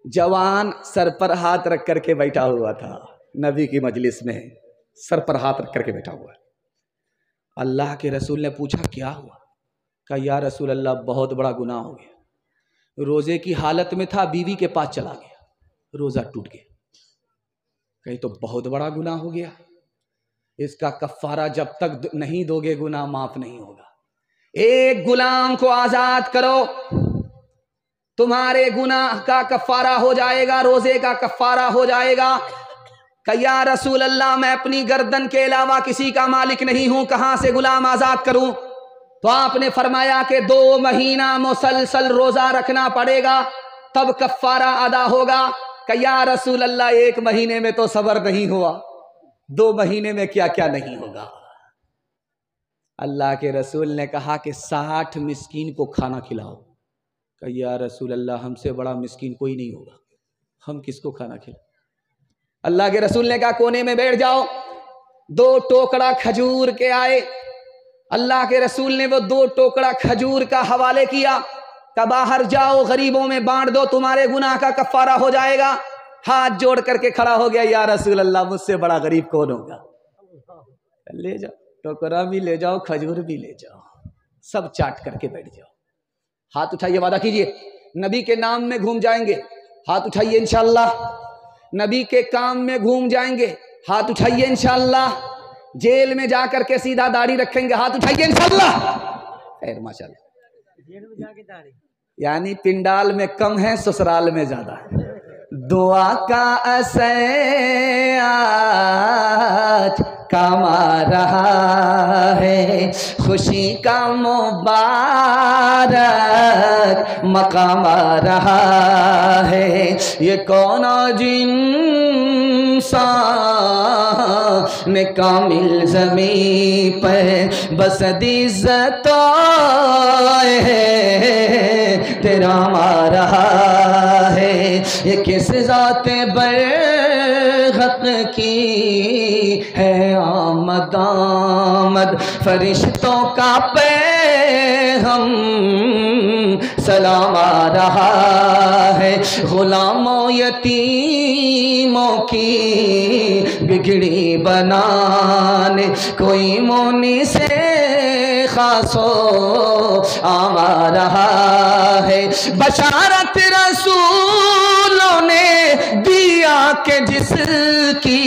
जवान सर पर हाथ रख करके बैठा हुआ था, नबी की मजलिस में सर पर हाथ रख करके बैठा हुआ। अल्लाह के रसूल ने पूछा क्या हुआ? कहा या रसूल अल्लाह बहुत बड़ा गुनाह हो गया। रोजे की हालत में था, बीवी के पास चला गया, रोजा टूट गया। कहीं तो बहुत बड़ा गुनाह हो गया, इसका कफ्फारा जब तक नहीं दोगे गुनाह माफ नहीं होगा। एक गुलाम को आजाद करो, तुम्हारे गुनाह का कफ्फारा हो जाएगा, रोजे का कफ्फारा हो जाएगा। या रसूल अल्लाह मैं अपनी गर्दन के अलावा किसी का मालिक नहीं हूं, कहां से गुलाम आजाद करूं? तो आपने फरमाया कि 2 महीना मुसलसल रोजा रखना पड़ेगा, तब कफ्फारा अदा होगा। या रसूल अल्लाह 1 महीने में तो सबर नहीं हुआ, 2 महीने में क्या क्या नहीं होगा। अल्लाह के रसूल ने कहा कि 60 मिस्कीन को खाना खिलाओ। या रसूल अल्लाह हमसे बड़ा मिस्कीन कोई नहीं होगा, हम किसको खाना खिलाएं? अल्लाह के रसूल ने कहा कोने में बैठ जाओ। 2 टोकरा खजूर के आए, अल्लाह के रसूल ने वो 2 टोकरा खजूर का हवाले किया। तब बाहर जाओ, गरीबों में बांट दो, तुम्हारे गुनाह का कफ्फारा हो जाएगा। हाथ जोड़ करके खड़ा हो गया, या रसूल अल्लाह मुझसे बड़ा गरीब कौन होगा? ले जाओ, टोकरा भी ले जाओ, खजूर भी ले जाओ, सब चाट करके बैठ जाओ। हाथ उठाइए, वादा कीजिए नबी के नाम में घूम जाएंगे। हाथ उठाइए इंशाअल्लाह, नबी के काम में घूम जाएंगे। हाथ उठाइए इंशाअल्लाह, जेल में जाकर के सीधा दाढ़ी रखेंगे। हाथ उठाइए इंशाअल्लाह। खैर माशाअल्लाह, जेल में जाके दाढ़ी, यानी पिंडाल में कम है, ससुराल में ज्यादा है। दुआ का असर आज कमा रहा है, खुशी का मुबारक मकाम आ रहा है। ये कौन इंसान कामिल ज़मीं पर बस इज़्ज़त है तेरा आ रहा है। ये किस ज़ाते बरहक की है आमद आमद, फरिश्तों का पैग़ाम सलाम आ रहा है। गुलामों यतीमों की बिगड़ी बनाने कोई मोनी से खासो आ रहा है। बशारत रसूलों ने दिया के जिसकी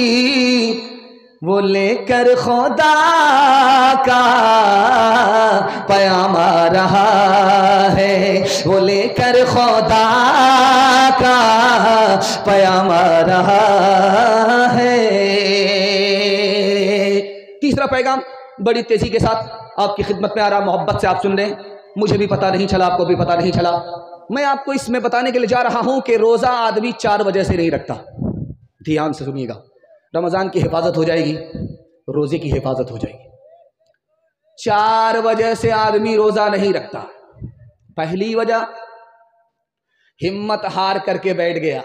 वो लेकर खुदा का पैगाम आ रहा है, वो लेकर खुदा का पैगाम आ रहा है। तीसरा पैगाम बड़ी तेजी के साथ आपकी खिदमत में आ रहा, मोहब्बत से आप सुन लें, मुझे भी पता नहीं चला, आपको भी पता नहीं चला। मैं आपको इसमें बताने के लिए जा रहा हूं कि रोजा आदमी 4 वजह से नहीं रखता। ध्यान से सुनिएगा, रमजान की हिफाजत हो जाएगी, रोजे की हिफाजत हो जाएगी। 4 वजह से आदमी रोजा नहीं रखता। पहली वजह, हिम्मत हार करके बैठ गया,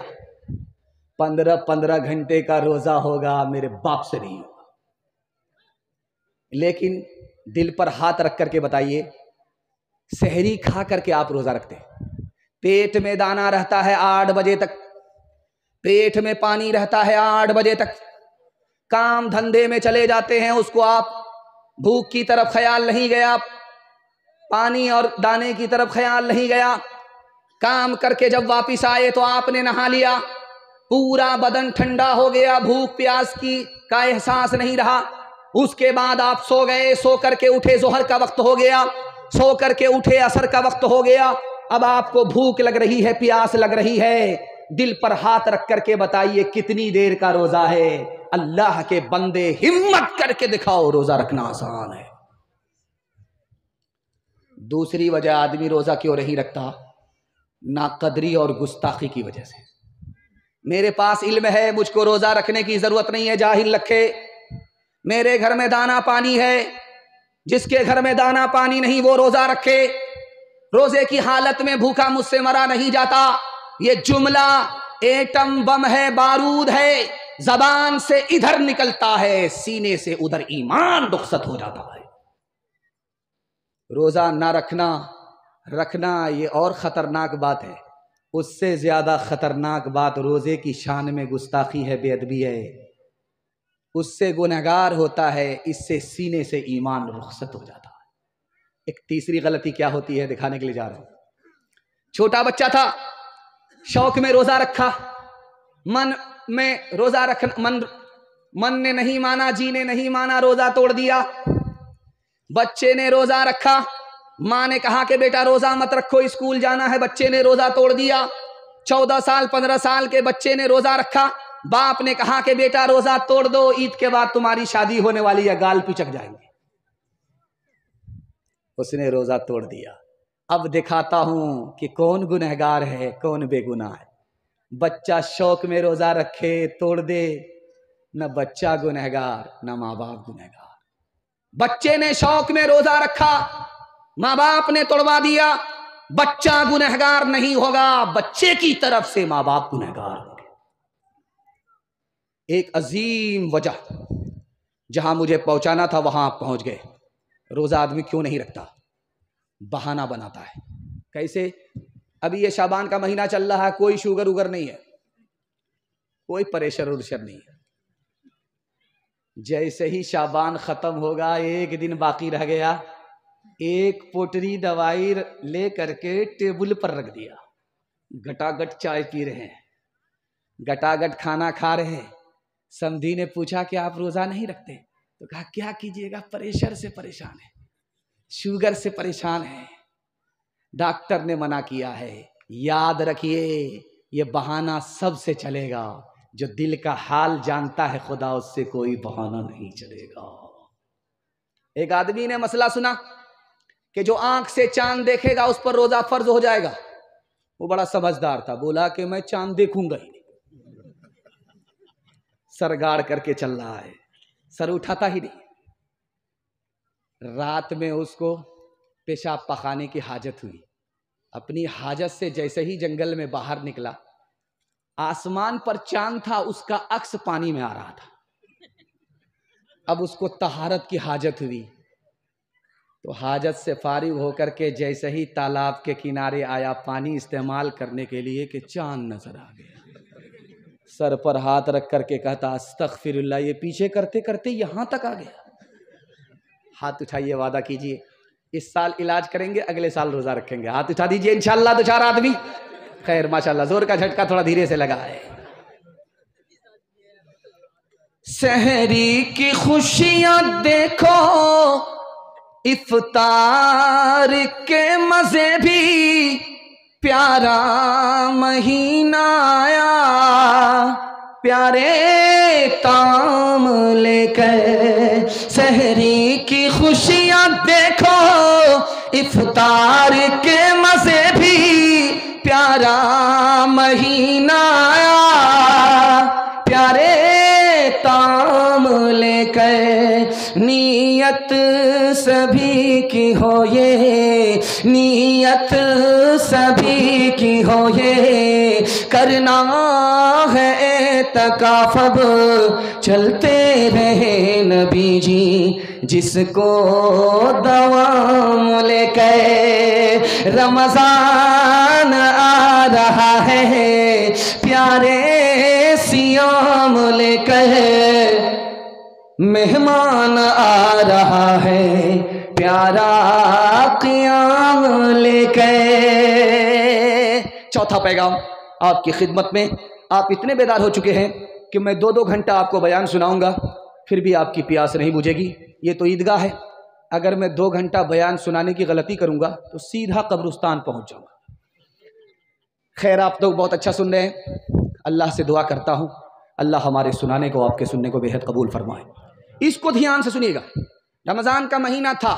15-15 घंटे का रोजा होगा, मेरे बाप से नहीं होगा। लेकिन दिल पर हाथ रख करके बताइए, सहरी खा करके आप रोजा रखते हैं, पेट में दाना रहता है 8 बजे तक, पेट में पानी रहता है 8 बजे तक, काम धंधे में चले जाते हैं, उसको आप भूख की तरफ ख्याल नहीं गया, पानी और दाने की तरफ ख्याल नहीं गया। काम करके जब वापिस आए तो आपने नहा लिया, पूरा बदन ठंडा हो गया, भूख प्यास की का एहसास नहीं रहा। उसके बाद आप सो गए, सो करके उठे, जोहर का वक्त हो गया, सो करके उठे, असर का वक्त हो गया। अब आपको भूख लग रही है, प्यास लग रही है। दिल पर हाथ रख करके बताइए कितनी देर का रोजा है? अल्लाह के बंदे हिम्मत करके दिखाओ, रोजा रखना आसान है। दूसरी वजह आदमी रोजा क्यों नहीं रखता? नाकदरी और गुस्ताखी की वजह से। मेरे पास इल्म है, मुझको रोजा रखने की जरूरत नहीं है, जाहिल रखे। मेरे घर में दाना पानी है, जिसके घर में दाना पानी नहीं वो रोजा रखे। रोजे की हालत में भूखा मुझसे मरा नहीं जाता। ये जुमला एटम बम है, बारूद है, जबान से इधर निकलता है, सीने से उधर ईमान रुखसत हो जाता है। रोजा ना रखना, रखना ये और खतरनाक बात है। उससे ज्यादा खतरनाक बात रोजे की शान में गुस्ताखी है, बेअदबी है। उससे गुनहगार होता है, इससे सीने से ईमान रुखसत हो जाता है। एक तीसरी गलती क्या होती है दिखाने के लिए जा रहा हूं। छोटा बच्चा था, शौक में रोजा रखा, मन में रोजा रखना, मन ने नहीं माना, जी ने नहीं माना, रोजा तोड़ दिया। बच्चे ने रोजा रखा, माँ ने कहा कि बेटा रोजा मत रखो, स्कूल जाना है, बच्चे ने रोजा तोड़ दिया। 14 साल 15 साल के बच्चे ने रोजा रखा, बाप ने कहा कि बेटा रोजा तोड़ दो, ईद के बाद तुम्हारी शादी होने वाली है, गाल पिचक जाएंगे। उसने रोजा तोड़ दिया। अब दिखाता हूं कि कौन गुनहगार है, कौन बेगुनाह है। बच्चा शौक में रोजा रखे, तोड़ दे, न बच्चा गुनहगार न माँ बाप गुनहगार। बच्चे ने शौक में रोजा रखा, माँ बाप ने तोड़वा दिया, बच्चा गुनहगार नहीं होगा, बच्चे की तरफ से माँ बाप गुनहगार होंगे। एक अजीम वजह जहां मुझे पहुंचाना था वहां आप पहुंच गए। रोजा आदमी क्यों नहीं रखता? बहाना बनाता है। कैसे? अभी ये शाबान का महीना चल रहा है, कोई शुगर उगर नहीं है, कोई प्रेशर उर्शर नहीं है। जैसे ही शाबान खत्म होगा, एक दिन बाकी रह गया, एक पोटरी दवाई ले करके टेबल पर रख दिया, गटागट चाय पी रहे हैं, गटागट खाना खा रहे हैं। समधी ने पूछा कि आप रोजा नहीं रखते? तो कहा क्या कीजिएगा, प्रेशर से परेशान है, शुगर से परेशान है, डॉक्टर ने मना किया है। याद रखिए, ये बहाना सबसे चलेगा, जो दिल का हाल जानता है खुदा, उससे कोई बहाना नहीं चलेगा। एक आदमी ने मसला सुना कि जो आंख से चांद देखेगा उस पर रोजा फर्ज हो जाएगा। वो बड़ा समझदार था, बोला कि मैं चांद देखूंगा ही नहीं। सर गाड़ करके चल रहा है, सर उठाता ही नहीं। रात में उसको पेशाब पखाने की हाजत हुई। अपनी हाजत से जैसे ही जंगल में बाहर निकला, आसमान पर चांद था, उसका अक्स पानी में आ रहा था। अब उसको तहारत की हाजत हुई, तो हाजत से फारिग होकर के जैसे ही तालाब के किनारे आया पानी इस्तेमाल करने के लिए, कि चांद नजर आ गया। सर पर हाथ रख करके कहता अस्तगफिरुल्लाह, ये पीछे करते करते यहां तक आ गया। हाथ उठाइए, वादा कीजिए इस साल इलाज करेंगे, अगले साल रोजा रखेंगे। हाथ उठा दीजिए, इंशाल्लाह। दो चार आदमी, खैर माशाल्लाह, जोर का झटका थोड़ा धीरे से लगा है। सहरी की खुशियां देखो, इफ्तार के मजे भी, प्यारा महीना आया, प्यारे ताम लेकर। सहरी की खुशियां देखो, इफ्तार के मजे भी, प्यारा महीना आया, प्यारे ताम लेकर। नीयत सभी की हो ये, नीयत सभी की हो ये, करना है एतकाफ़, चलते रहे नबी जी जिसको दवाम लेकर। रमजान आ रहा है, प्यारे सियाम लेकर। मेहमान आ रहा है, प्यारा क़ियाम लेकर। चौथा पैगाम आपकी खिदमत में। आप इतने बेदार हो चुके हैं कि मैं 2-2 घंटा आपको बयान सुनाऊंगा, फिर भी आपकी प्यास नहीं बुझेगी। ये तो ईदगाह है, अगर मैं 2 घंटा बयान सुनाने की गलती करूंगा तो सीधा कब्रिस्तान पहुंच जाऊंगा। खैर, आप तो बहुत अच्छा सुन रहे हैं। अल्लाह से दुआ करता हूं, अल्लाह हमारे सुनाने को, आपके सुनने को बेहद कबूल फरमाए। इसको ध्यान से सुनिएगा। रमजान का महीना था,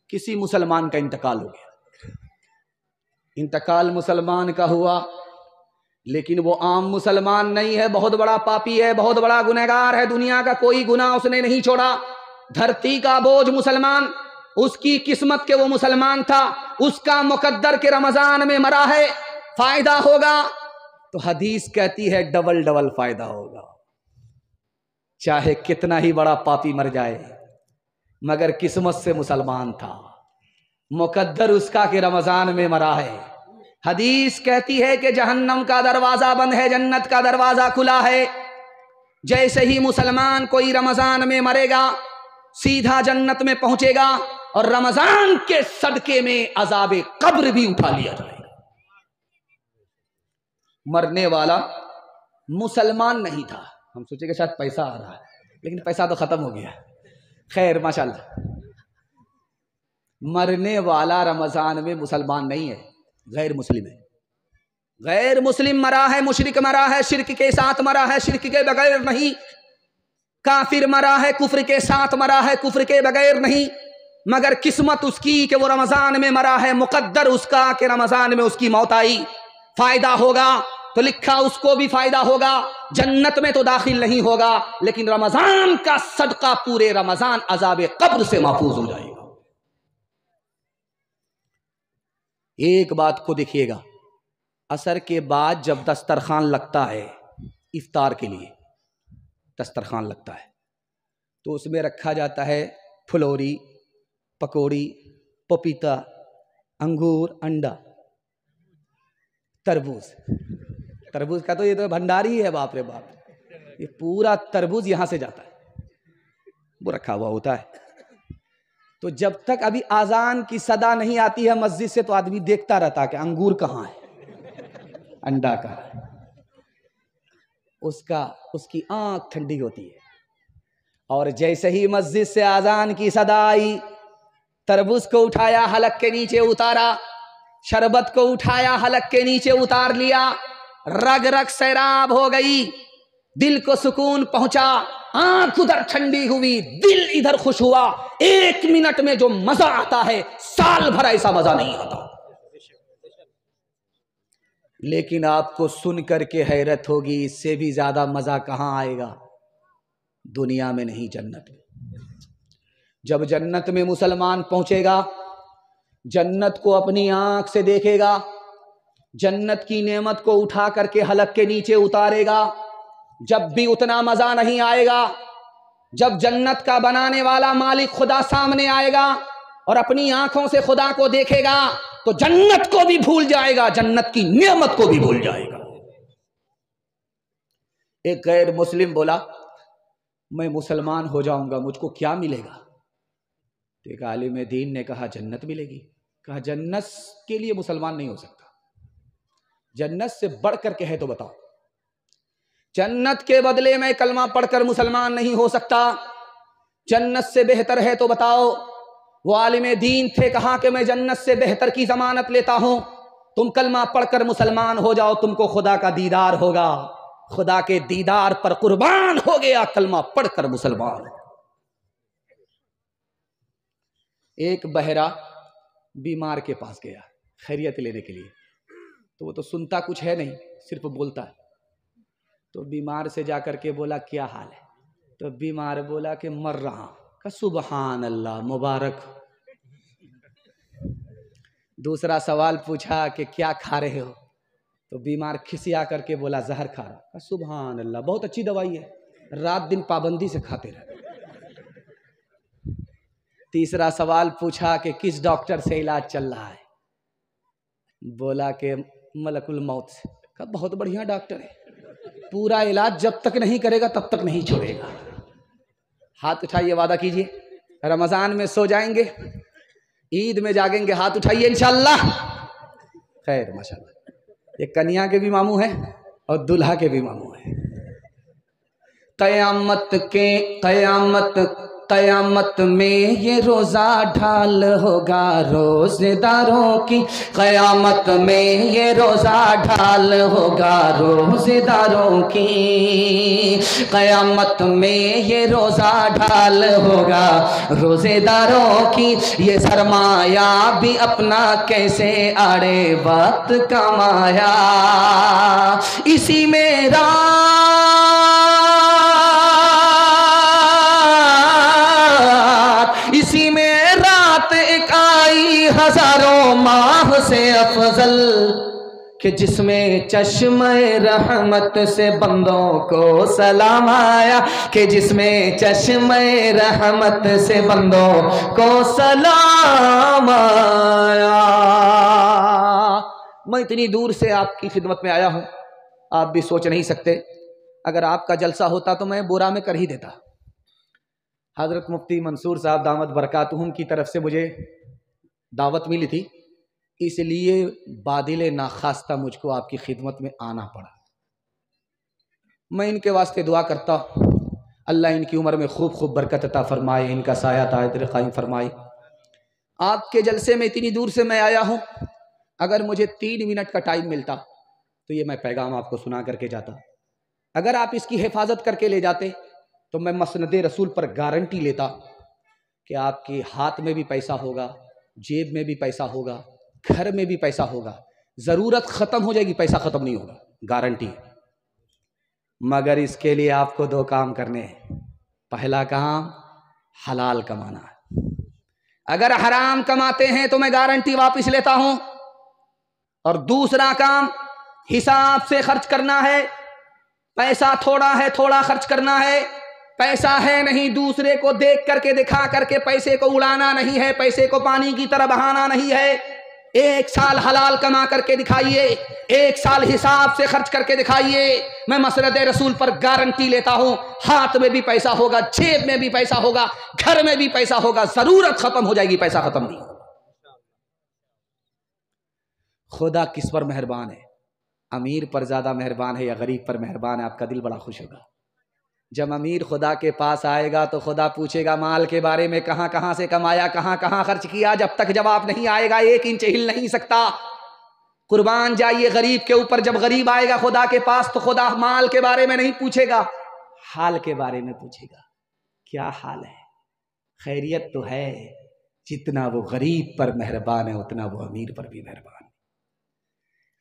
किसी मुसलमान का इंतकाल हो गया। इंतकाल मुसलमान का हुआ, लेकिन वो आम मुसलमान नहीं है, बहुत बड़ा पापी है, बहुत बड़ा गुनहगार है। दुनिया का कोई गुनाह उसने नहीं छोड़ा। धरती का बोझ मुसलमान, उसकी किस्मत के वो मुसलमान था, उसका मुकद्दर के रमजान में मरा है। फायदा होगा तो हदीस कहती है डबल डबल फायदा होगा। चाहे कितना ही बड़ा पापी मर जाए, मगर किस्मत से मुसलमान था, मुकद्दर उसका कि रमजान में मरा है। हदीस कहती है कि जहन्नम का दरवाजा बंद है, जन्नत का दरवाजा खुला है। जैसे ही मुसलमान कोई रमजान में मरेगा सीधा जन्नत में पहुंचेगा और रमजान के सदके में अजाबे कब्र भी उठा लिया जाएगा। मरने वाला मुसलमान नहीं था, हम सोचे कि शायद पैसा आ रहा है, लेकिन पैसा तो खत्म हो गया। खैर माशाल्लाह, मरने वाला रमजान में मुसलमान नहीं है, गैर मुस्लिम है। गैर मुस्लिम मरा है, मुशरिक मरा है, शिर्क के साथ मरा है, शिर्क के बगैर नहीं। काफिर मरा है, कुफ्र के साथ मरा है, कुफ्र के बगैर नहीं। मगर किस्मत उसकी कि वो रमजान में मरा है, मुकद्दर उसका कि रमजान में उसकी मौत आई। फायदा होगा तो लिखा उसको भी फायदा होगा, जन्नत में तो दाखिल नहीं होगा, लेकिन रमजान का सदका पूरे रमजान अजाब कब्र से महफूज हो जाएगा। एक बात को देखिएगा, असर के बाद जब दस्तरखान लगता है इफ्तार के लिए, दस्तरखान लगता है तो उसमें रखा जाता है फुलौरी, पकौड़ी, पपीता, अंगूर, अंडा, तरबूज। तरबूज का तो ये तो भंडारी है, बाप रे बाप, ये पूरा तरबूज यहां से जाता है, वो रखा हुआ होता है। तो जब तक अभी आजान की सदा नहीं आती है मस्जिद से तो आदमी देखता रहता कि अंगूर कहाँ है, अंडा कहाँ है। उसकी आंख ठंडी होती है। और जैसे ही मस्जिद से आजान की सदा आई, तरबूज को उठाया, हलक के नीचे उतारा, शरबत को उठाया, हलक के नीचे उतार लिया, रग रग सैराब हो गई, दिल को सुकून पहुंचा, आंख उधर ठंडी हुई, दिल इधर खुश हुआ। 1 मिनट में जो मजा आता है साल भर ऐसा मजा नहीं आता। लेकिन आपको सुन करके हैरत होगी, इससे भी ज्यादा मजा कहां आएगा? दुनिया में नहीं, जन्नत में। जब जन्नत में मुसलमान पहुंचेगा, जन्नत को अपनी आंख से देखेगा, जन्नत की नेमत को उठा करके हलक के नीचे उतारेगा, जब भी उतना मजा नहीं आएगा। जब जन्नत का बनाने वाला मालिक खुदा सामने आएगा और अपनी आंखों से खुदा को देखेगा तो जन्नत को भी भूल जाएगा, जन्नत की नेमत को भी भूल जाएगा। एक गैर मुस्लिम बोला, मैं मुसलमान हो जाऊंगा, मुझको क्या मिलेगा? तो एक आलिम दीन ने कहा, जन्नत मिलेगी। कहा, जन्नत के लिए मुसलमान नहीं हो सकता, जन्नत से बढ़ करके है तो बताओ। जन्नत के बदले में कलमा पढ़कर मुसलमान नहीं हो सकता, जन्नत से बेहतर है तो बताओ। वो आलिम दीन थे, कहा कि मैं जन्नत से बेहतर की जमानत लेता हूं, तुम कलमा पढ़कर मुसलमान हो जाओ, तुमको खुदा का दीदार होगा। खुदा के दीदार पर कुर्बान हो गया कलमा पढ़कर मुसलमान। एक बहरा बीमार के पास गया खैरियत लेने के लिए, तो वो तो सुनता कुछ है नहीं, सिर्फ बोलता है। तो बीमार से जाकर के बोला, क्या हाल है? तो बीमार बोला कि मर रहा। का सुबहान अल्लाह, मुबारक। दूसरा सवाल पूछा कि क्या खा रहे हो? तो बीमार खिसिया करके बोला, जहर खा रहा। का सुबहान अल्लाह, बहुत अच्छी दवाई है, रात दिन पाबंदी से खाते रहे। तीसरा सवाल पूछा कि किस डॉक्टर से इलाज चल रहा है? बोला कि मलकुल मौत से। का बहुत बढ़िया डॉक्टर है, पूरा इलाज जब तक नहीं करेगा तब तक नहीं छोड़ेगा। हाथ उठाइए, वादा कीजिए रमजान में सो जाएंगे, ईद में जागेंगे, हाथ उठाइए इंशाअल्लाह। खैर माशाअल्लाह, ये कन्या के भी मामू है और दुल्हा के भी मामू है। कयामत में ये रोज़ा ढाल होगा रोज़ेदारों की, कयामत में ये रोज़ा ढाल होगा रोज़ेदारों की, कयामत में ये रोज़ा ढाल होगा रोज़ेदारों की। ये सरमाया भी अपना कैसे आड़े वक्त कमाया, इसी में इसी में रात एक आई हजारों माह से अफजल, कि जिसमें चश्मे रहमत से बंदों को सलाम आया, कि जिसमें चश्मे रहमत से बंदों को सलाम आया। मैं इतनी दूर से आपकी खिदमत में आया हूँ, आप भी सोच नहीं सकते, अगर आपका जलसा होता तो मैं बोरा में कर ही देता। हज़रत मुफ्ती मंसूर साहब दामत बरकातुहुम की तरफ से मुझे दावत मिली थी, इसलिए बादिल नाखास्ता मुझको आपकी खिदमत में आना पड़ा। मैं इनके वास्ते दुआ करता, अल्लाह इनकी उम्र में खूब खूब बरकत अता फरमाए, इनका साया तायत कायम फरमाए। आपके जलसे में इतनी दूर से मैं आया हूँ, अगर मुझे 3 मिनट का टाइम मिलता तो ये मैं पैगाम आपको सुना करके जाता। अगर आप इसकी हिफाजत करके ले जाते तो मैं मसनद रसूल पर गारंटी लेता कि आपके हाथ में भी पैसा होगा, जेब में भी पैसा होगा, घर में भी पैसा होगा, ज़रूरत ख़त्म हो जाएगी, पैसा ख़त्म नहीं होगा, गारंटी है। मगर इसके लिए आपको 2 काम करने हैं। पहला काम हलाल कमाना है। अगर हराम कमाते हैं तो मैं गारंटी वापस लेता हूं। और दूसरा काम हिसाब से खर्च करना है। पैसा थोड़ा है, थोड़ा खर्च करना है। पैसा है नहीं, दूसरे को देख करके दिखा करके पैसे को उड़ाना नहीं है, पैसे को पानी की तरह बहाना नहीं है। 1 साल हलाल कमा करके दिखाइए, 1 साल हिसाब से खर्च करके दिखाइए। मैं मसरद रसूल पर गारंटी लेता हूं, हाथ में भी पैसा होगा, जेब में भी पैसा होगा, घर में भी पैसा होगा, जरूरत खत्म हो जाएगी, पैसा खत्म नहीं होगा। खुदा किस पर मेहरबान है? अमीर पर ज्यादा मेहरबान है या गरीब पर मेहरबान है? आपका दिल बड़ा खुश होगा। जब अमीर खुदा के पास आएगा तो खुदा पूछेगा माल के बारे में, कहां कहां से कमाया, कहां कहां खर्च किया। जब तक जवाब नहीं आएगा 1 इंच हिल नहीं सकता। कुर्बान जाइए गरीब के ऊपर। जब गरीब आएगा खुदा के पास तो खुदा माल के बारे में नहीं पूछेगा, हाल के बारे में पूछेगा। क्या हाल है? खैरियत तो है। जितना वो गरीब पर मेहरबान है उतना वो अमीर पर भी मेहरबान है।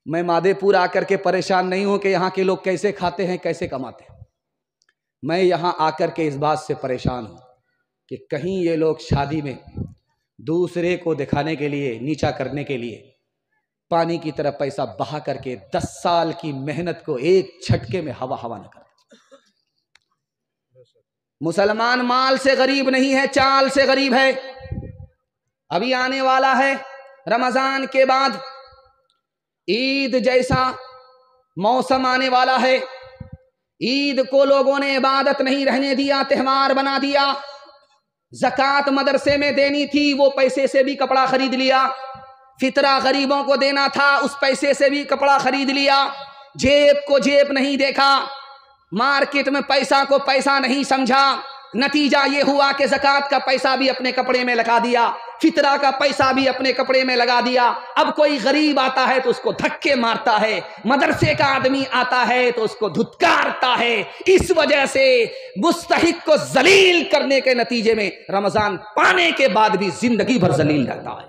मैं मादेपुर आकर के परेशान नहीं हूं कि यहाँ के लोग कैसे खाते हैं, कैसे कमाते हैं। मैं यहाँ आकर के इस बात से परेशान हूँ कि कहीं ये लोग शादी में दूसरे को दिखाने के लिए, नीचा करने के लिए पानी की तरह पैसा बहा करके 10 साल की मेहनत को एक झटके में हवा हवा न कर दे। मुसलमान माल से गरीब नहीं है, चाल से गरीब है। अभी आने वाला है रमजान के बाद ईद जैसा मौसम आने वाला है। ईद को लोगों ने इबादत नहीं रहने दिया, त्यौहार बना दिया। ज़कात मदरसे में देनी थी, वो पैसे से भी कपड़ा खरीद लिया। फितरा गरीबों को देना था, उस पैसे से भी कपड़ा खरीद लिया। जेब को जेब नहीं देखा, मार्केट में पैसा को पैसा नहीं समझा। नतीजा ये हुआ कि ज़कात का पैसा भी अपने कपड़े में लगा दिया, फितरा का पैसा भी अपने कपड़े में लगा दिया। अब कोई गरीब आता है तो उसको धक्के मारता है, मदरसे का आदमी आता है तो उसको धुतकारता है। इस वजह से मुस्तहिक को जलील करने के नतीजे में रमजान पाने के बाद भी जिंदगी भर जलील रहता है।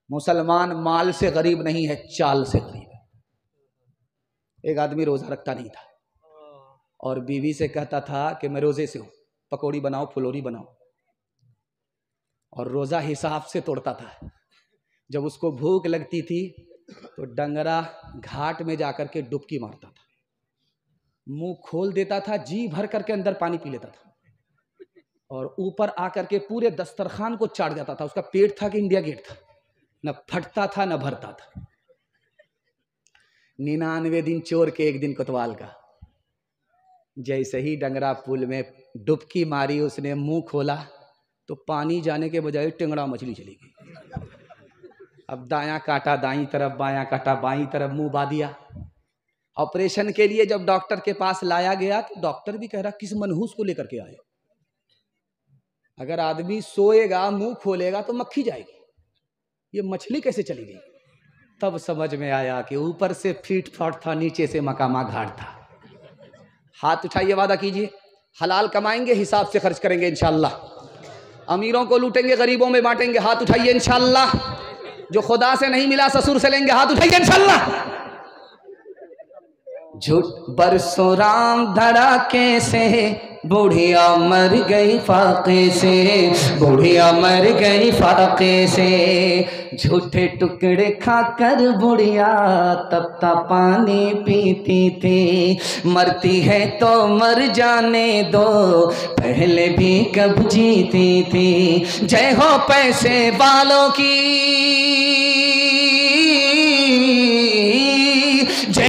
मुसलमान माल से गरीब नहीं है, चाल से गरीब है। एक आदमी रोजा रखता नहीं था और बीवी से कहता था कि मैं रोजे से हूं, पकौड़ी बनाओ, फुलौरी बनाओ, और रोजा हिसाब से तोड़ता था। जब उसको भूख लगती थी तो डंगरा घाट में जाकर के डुबकी मारता था, मुंह खोल देता था, जी भर करके अंदर पानी पी लेता था और ऊपर आकर के पूरे दस्तरखान को चाट जाता था। उसका पेट था कि इंडिया गेट था, न फटता था न भरता था। 99 दिन चोर के 1 दिन कोतवाल का। जैसे ही डंगरा पुल में डुबकी मारी, उसने मुंह खोला तो पानी जाने के बजाय टेंगड़ा मछली चली गई। अब दायां काटा दाईं तरफ, बायां काटा बाईं तरफ, मुंह बा दिया। ऑपरेशन के लिए जब डॉक्टर के पास लाया गया तो डॉक्टर भी कह रहा किस मनहूस को लेकर के आए। अगर आदमी सोएगा मुंह खोलेगा तो मक्खी जाएगी, ये मछली कैसे चली गई? तब समझ में आया कि ऊपर से फीट फाट था, नीचे से मकामा घाट था। हाथ उठाइए, वादा कीजिए हलाल कमाएंगे, हिसाब से खर्च करेंगे इंशाअल्लाह। अमीरों को लूटेंगे, गरीबों में बांटेंगे। हाथ उठाइए इंशाअल्लाह। जो खुदा से नहीं मिला ससुर से लेंगे। हाथ उठाइए इंशाअल्लाह। झूठ बरसों राम धड़ाके से बुढ़िया मर गई फाके से, बुढ़िया मर गई फाके से। झूठे टुकड़े खाकर बुढ़िया तपता पानी पीती थी। मरती है तो मर जाने दो, पहले भी कब जीती थी। जय हो पैसे वालों की,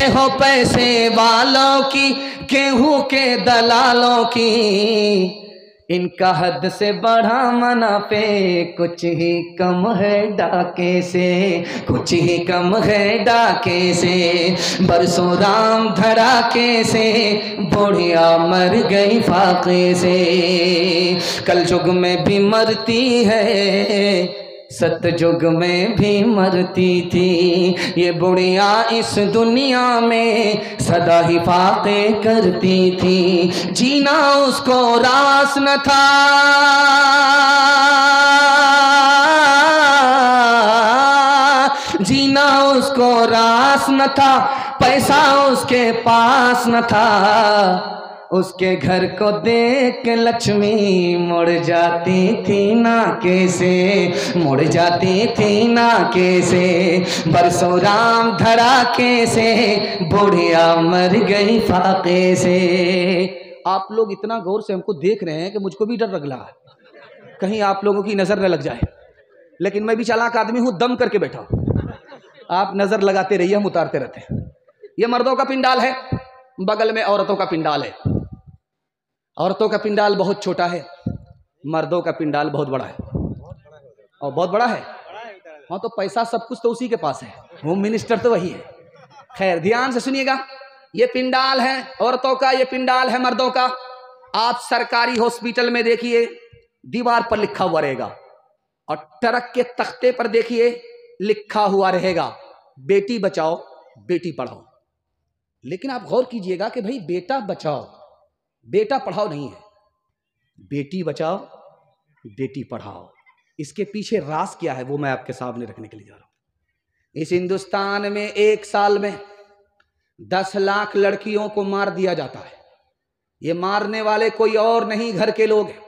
हो पैसे वालों की, गेहूं के दलालों की, इनका हद से बढ़ा मुनाफे कुछ ही कम है डाके से, कुछ ही कम है डाके से। बरसों राम धड़ाके से, बुढ़िया मर गई फाके से। कल युग में भी मरती है, सतयुग में भी मरती थी, ये बुढ़िया इस दुनिया में सदा ही फाके करती थी। जीना उसको रास न था, जीना उसको रास न था, पैसा उसके पास न था, उसके घर को देख के लक्ष्मी मुड़ जाती थी नाके से, मुड़ जाती थी नाके से। बरसों राम धड़ाके से, बुढ़िया मर गई फाके से। आप लोग इतना गौर से हमको देख रहे हैं कि मुझको भी डर लग रहा है कहीं आप लोगों की नजर न लग जाए, लेकिन मैं भी चालाक आदमी हूं, दम करके बैठा हूं। आप नजर लगाते रहिए, हम उतारते रहते हैं। यह मर्दों का पिंडाल है, बगल में औरतों का पिंडाल है। औरतों का पिंडाल बहुत छोटा है, मर्दों का पिंडाल बहुत बड़ा है। और बहुत बड़ा है, हाँ, तो पैसा सब कुछ तो उसी के पास है, होम मिनिस्टर तो वही है। खैर, ध्यान से सुनिएगा, ये पिंडाल है औरतों का, ये पिंडाल है मर्दों का। आप सरकारी हॉस्पिटल में देखिए, दीवार पर लिखा हुआ रहेगा, और ट्रक के तख्ते पर देखिए लिखा हुआ रहेगा, बेटी बचाओ बेटी पढ़ाओ। लेकिन आप गौर कीजिएगा कि भाई बेटा बचाओ बेटा पढ़ाओ नहीं है, बेटी बचाओ बेटी पढ़ाओ। इसके पीछे राज क्या है वो मैं आपके सामने रखने के लिए जा रहा हूं। इस हिंदुस्तान में एक साल में 10 लाख लड़कियों को मार दिया जाता है। ये मारने वाले कोई और नहीं, घर के लोग हैं,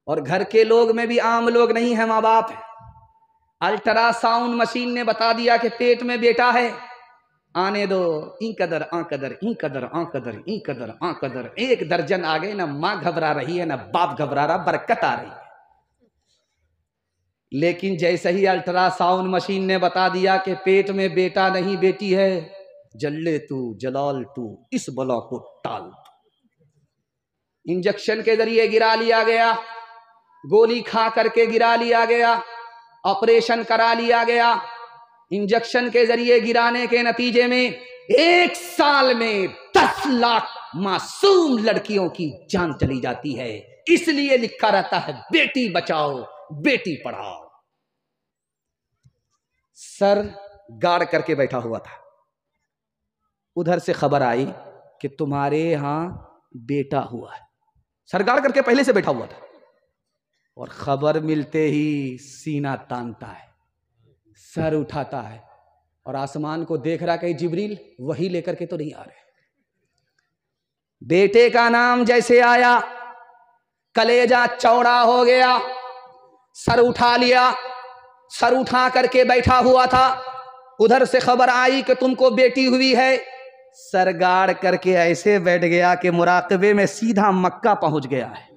और घर के लोग में भी आम लोग नहीं है, माँ बाप है। अल्ट्रासाउंड मशीन ने बता दिया कि पेट में बेटा है, आने दो, ई कदर आ कदर, ई कदर आ कदर, ई कदर आ कदर। 1 दर्जन आ गए, ना माँ घबरा रही है ना बाप घबरा रहा, बरकत आ रही है। लेकिन जैसे ही अल्ट्रासाउंड मशीन ने बता दिया कि पेट में बेटा नहीं बेटी है, जल्ले तू जलाल तू, इस बला को टाल। इंजेक्शन के जरिए गिरा लिया गया, गोली खा करके गिरा लिया गया, ऑपरेशन करा लिया गया। इंजेक्शन के जरिए गिराने के नतीजे में 1 साल में 10 लाख मासूम लड़कियों की जान चली जाती है। इसलिए लिखा रहता है बेटी बचाओ बेटी पढ़ाओ। सर गाड़ करके बैठा हुआ था, उधर से खबर आई कि तुम्हारे यहां बेटा हुआ है। सर गाड़ करके पहले से बैठा हुआ था, और खबर मिलते ही सीना तानता है, सर उठाता है और आसमान को देख रहा, कहीं जिब्रील वही लेकर के तो नहीं आ रहे। बेटे का नाम जैसे आया, कलेजा चौड़ा हो गया, सर उठा लिया, सर उठा करके बैठा हुआ था। उधर से खबर आई कि तुमको बेटी हुई है, सर गाड़ करके ऐसे बैठ गया कि मुराकबे में सीधा मक्का पहुंच गया है,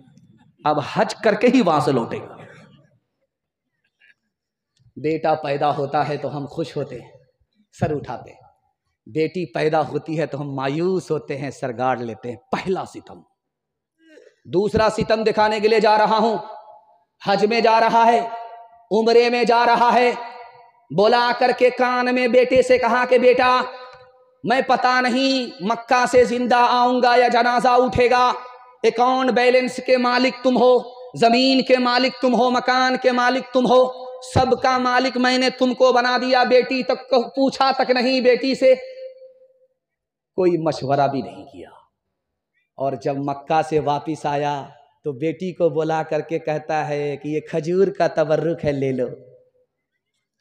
अब हज करके ही वहां से लौटेगा। बेटा पैदा होता है तो हम खुश होते हैं, सर उठाते हैं। बेटी पैदा होती है तो हम मायूस होते हैं, सर गाड़ लेते हैं। पहला सितम। दूसरा सितम दिखाने के लिए जा रहा हूं। हज में जा रहा है, उम्रे में जा रहा है, बोला करके कान में बेटे से कहा कि बेटा मैं पता नहीं मक्का से जिंदा आऊंगा या जनाजा उठेगा, अकाउंट बैलेंस के मालिक तुम हो, जमीन के मालिक तुम हो, मकान के मालिक तुम हो, सबका मालिक मैंने तुमको बना दिया। बेटी तक को पूछा तक नहीं, बेटी से कोई मशवरा भी नहीं किया। और जब मक्का से वापिस आया तो बेटी को बुला करके कहता है कि ये खजूर का तबर्रुक है ले लो,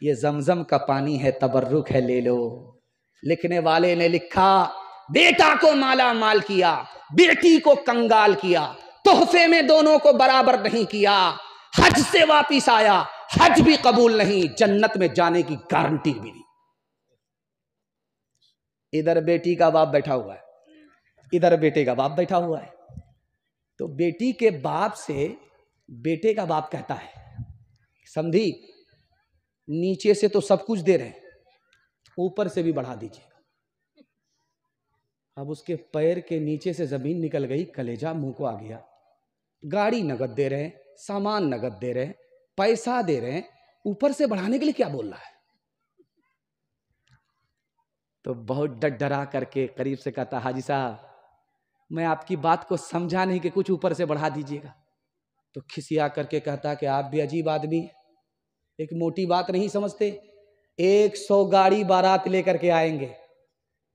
ये जमजम का पानी है तबर्रुक है ले लो। लिखने वाले ने लिखा बेटा को माला माल किया, बेटी को कंगाल किया, तोहफे में दोनों को बराबर नहीं किया। हज से वापिस आया, हज भी कबूल नहीं, जन्नत में जाने की गारंटी भी नहीं। इधर बेटी का बाप बैठा हुआ है, इधर बेटे का बाप बैठा हुआ है। तो बेटी के बाप से बेटे का बाप कहता है समधी नीचे से तो सब कुछ दे रहे हैं, ऊपर से भी बढ़ा दीजिए। अब उसके पैर के नीचे से जमीन निकल गई, कलेजा मुंह को आ गया। गाड़ी नगद दे रहे हैं, सामान नगद दे रहे हैं, पैसा दे रहे हैं, ऊपर से बढ़ाने के लिए क्या बोल रहा है? तो बहुत डरा करके करीब से कहता, हाजी साहब मैं आपकी बात को समझा नहीं कि कुछ ऊपर से बढ़ा दीजिएगा। तो खिसिया करके कहता कि आप भी अजीब आदमी, एक मोटी बात नहीं समझते। 100 गाड़ी बारात लेकर के आएंगे,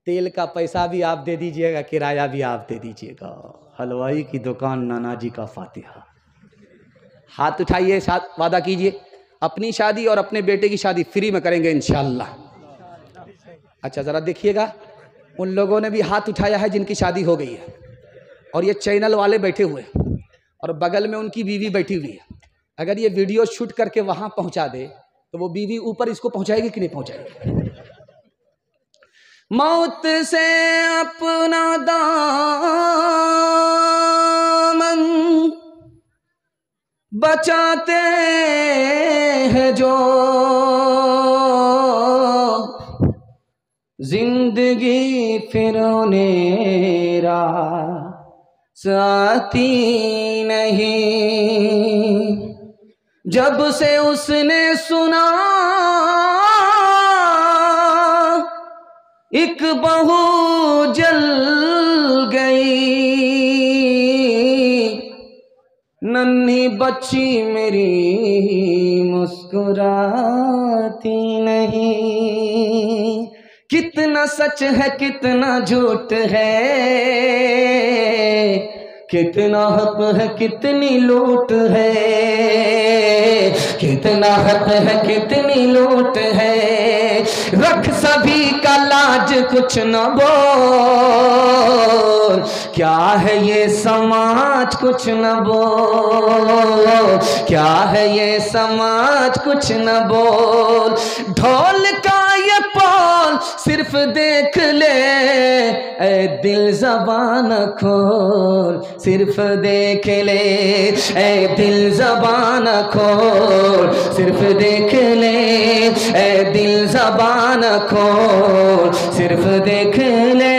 तेल का पैसा भी आप दे दीजिएगा, किराया भी आप दे दीजिएगा। हलवाई की दुकान नाना जी का फातिहा। हाथ उठाइए, वादा कीजिए अपनी शादी और अपने बेटे की शादी फ्री में करेंगे इंशाअल्लाह। अच्छा जरा देखिएगा, उन लोगों ने भी हाथ उठाया है जिनकी शादी हो गई है, और ये चैनल वाले बैठे हुए और बगल में उनकी बीवी बैठी हुई है। अगर ये वीडियो शूट करके वहां पहुंचा दे तो वो बीवी ऊपर इसको पहुंचाएगी कि नहीं पहुंचाएगी? मौत से अपना दामन बचाते हैं जो, जिंदगी फिर उन्हें साथी नहीं। जब से उसने सुना एक बहू जल गई, नन्ही बच्ची मेरी मुस्कुराती नहीं। कितना सच है कितना झूठ है, कितना हक है कितनी लूट है, कितना हक है कितनी लूट है। रख सभी का लाज कुछ न बोल, क्या है ये समाज कुछ न बोल, क्या है ये समाज कुछ न बोल। ढोल का ये पौल सिर्फ देख ले, ऐ दिल ज़बान खोल सिर्फ देख ले, ऐ दिल ज़बान खोल सिर्फ देख ले, ऐ दिल ज़बान खोल सिर्फ देख ले।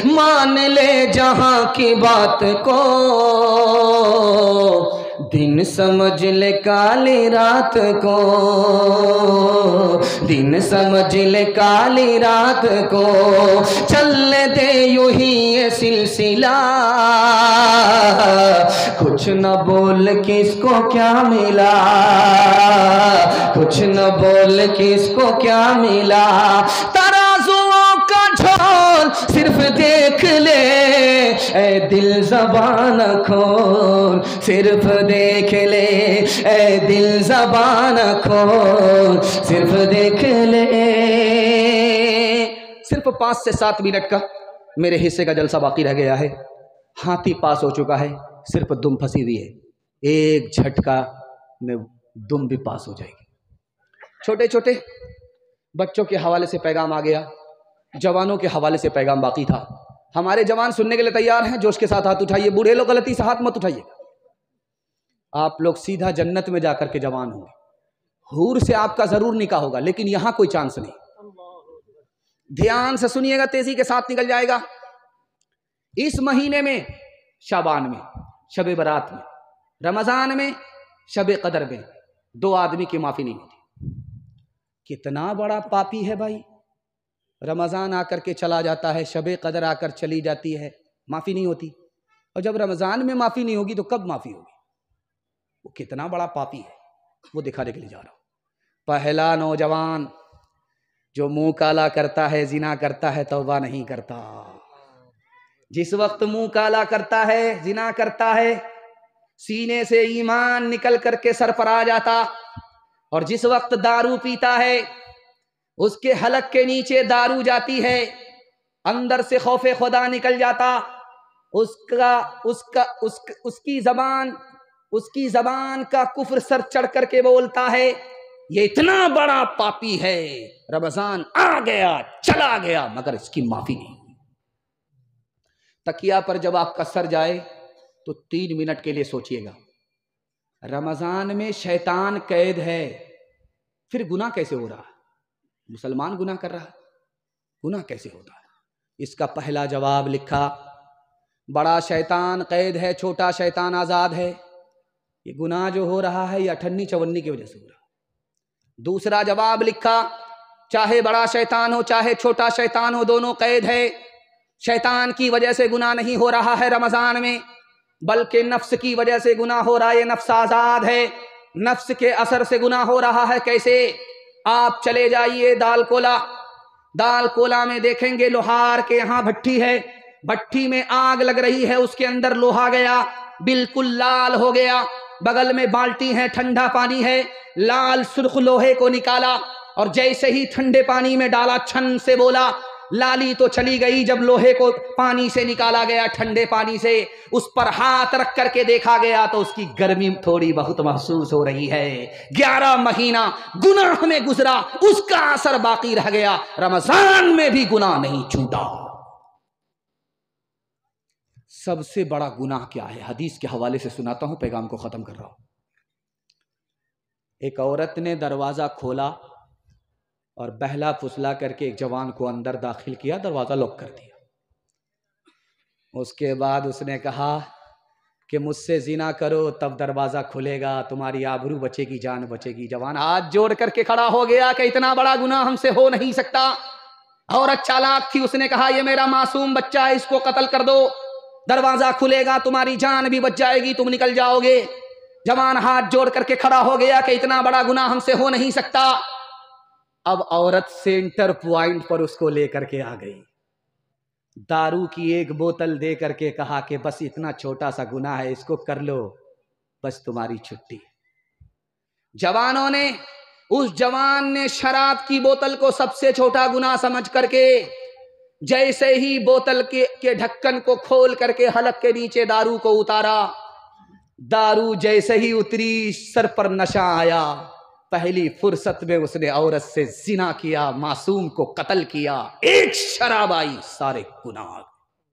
मान ले जहां की बात को, दिन समझ ले काली रात को, दिन समझ ले काली रात को। चलने दे यूं ही ये सिलसिला, कुछ न बोल किसको क्या मिला, कुछ न बोल किसको क्या मिला। तराजुओं का झोल सिर्फ देख ले, ऐ दिल ज़बान खोल सिर्फ देख ले, ऐ दिल ज़बान खोल सिर्फ देख ले। सिर्फ 5 से 7 मिनट का मेरे हिस्से का जलसा बाकी रह गया है। हाथी पास हो चुका है, सिर्फ दुम फंसी हुई है। एक झटका में दुम भी पास हो जाएगी। छोटे छोटे बच्चों के हवाले से पैगाम आ गया, जवानों के हवाले से पैगाम बाकी था। हमारे जवान सुनने के लिए तैयार हैं, जोश के साथ हाथ उठाइए। बूढ़े लोग गलती से हाथ मत उठाइए। आप लोग सीधा जन्नत में जाकर के जवान होंगे, हूर से आपका जरूर निकाह होगा, लेकिन यहां कोई चांस नहीं। ध्यान से सुनिएगा, तेजी के साथ निकल जाएगा। इस महीने में, शाबान में, शबे बरात में, रमजान में, शबे कदर में 2 आदमी की माफी नहीं होती। कितना बड़ा पापी है भाई। रमज़ान आकर के चला जाता है, शबे कदर आकर चली जाती है, माफ़ी नहीं होती। और जब रमज़ान में माफ़ी नहीं होगी तो कब माफ़ी होगी? वो कितना बड़ा पापी है, वो दिखाने के लिए जा रहा हूँ। पहला नौजवान जो मुंह काला करता है, जिना करता है, तौबा नहीं करता। जिस वक्त मुंह काला करता है, जिना करता है, सीने से ईमान निकल करके सर पर आ जाता। और जिस वक्त दारू पीता है, उसके हलक के नीचे दारू जाती है, अंदर से खौफे खुदा निकल जाता। उसकी जबान का कुफ्र सर चढ़ करके बोलता है, ये इतना बड़ा पापी है, रमजान आ गया चला गया मगर इसकी माफी नहीं। तकिया पर जब आपका सर जाए तो 3 मिनट के लिए सोचिएगा, रमजान में शैतान कैद है, फिर गुनाह कैसे हो रहा है? मुसलमान गुनाह कर रहा है, गुनाह कैसे होता है? इसका पहला जवाब लिखा, बड़ा शैतान कैद है, छोटा शैतान आज़ाद है। ये गुनाह जो हो रहा है ये अठन्नी चवन्नी की वजह से हो रहा है। दूसरा जवाब लिखा, चाहे बड़ा शैतान हो चाहे छोटा शैतान हो, दोनों कैद है। शैतान की वजह से गुनाह नहीं हो रहा है रमज़ान में, बल्कि नफ्स की वजह से गुनाह हो रहा है। ये नफ्स आज़ाद है, नफ्स के असर से गुनाह हो रहा है। कैसे? आप चले जाइए दाल कोला में देखेंगे लोहार के यहाँ भट्टी है, भट्टी में आग लग रही है, उसके अंदर लोहा गया, बिल्कुल लाल हो गया। बगल में बाल्टी है, ठंडा पानी है, लाल सुर्ख लोहे को निकाला और जैसे ही ठंडे पानी में डाला, छन से बोला, लाली तो चली गई। जब लोहे को पानी से निकाला गया, ठंडे पानी से, उस पर हाथ रख करके देखा गया तो उसकी गर्मी थोड़ी बहुत महसूस हो रही है। 11 महीना गुनाह में गुजरा, उसका असर बाकी रह गया। रमजान में भी गुनाह नहीं छूटा। सबसे बड़ा गुनाह क्या है? हदीस के हवाले से सुनाता हूं, पैगाम को खत्म कर रहा हूं। एक औरत ने दरवाजा खोला और बहला फुसला करके एक जवान को अंदर दाखिल किया, दरवाजा लॉक कर दिया। उसके बाद उसने कहा कि मुझसे जिना करो तब दरवाजा खुलेगा, तुम्हारी आबरू बचेगी, जान बचेगी। जवान हाथ जोड़ करके खड़ा हो गया कि इतना बड़ा गुनाह हमसे हो नहीं सकता। औरत चालाक थी, उसने कहा ये मेरा मासूम बच्चा है, इसको कत्ल कर दो, दरवाजा खुलेगा, तुम्हारी जान भी बच जाएगी, तुम निकल जाओगे। जवान हाथ जोड़ करके खड़ा हो गया कि इतना बड़ा गुनाह हमसे हो नहीं सकता। अब औरत सेंटर पॉइंट पर उसको लेकर के आ गई, दारू की एक बोतल दे करके कहा कि बस इतना छोटा सा गुनाह है, इसको कर लो, बस तुम्हारी छुट्टी। जवानों ने, उस जवान ने शराब की बोतल को सबसे छोटा गुनाह समझ करके जैसे ही बोतल के ढक्कन को खोल करके हलक के नीचे दारू को उतारा, दारू जैसे ही उतरी सर पर नशा आया। पहली फुर्सत में उसने औरत से जिना किया, मासूम को कत्ल किया। एक शराब आई, सारे गुनाह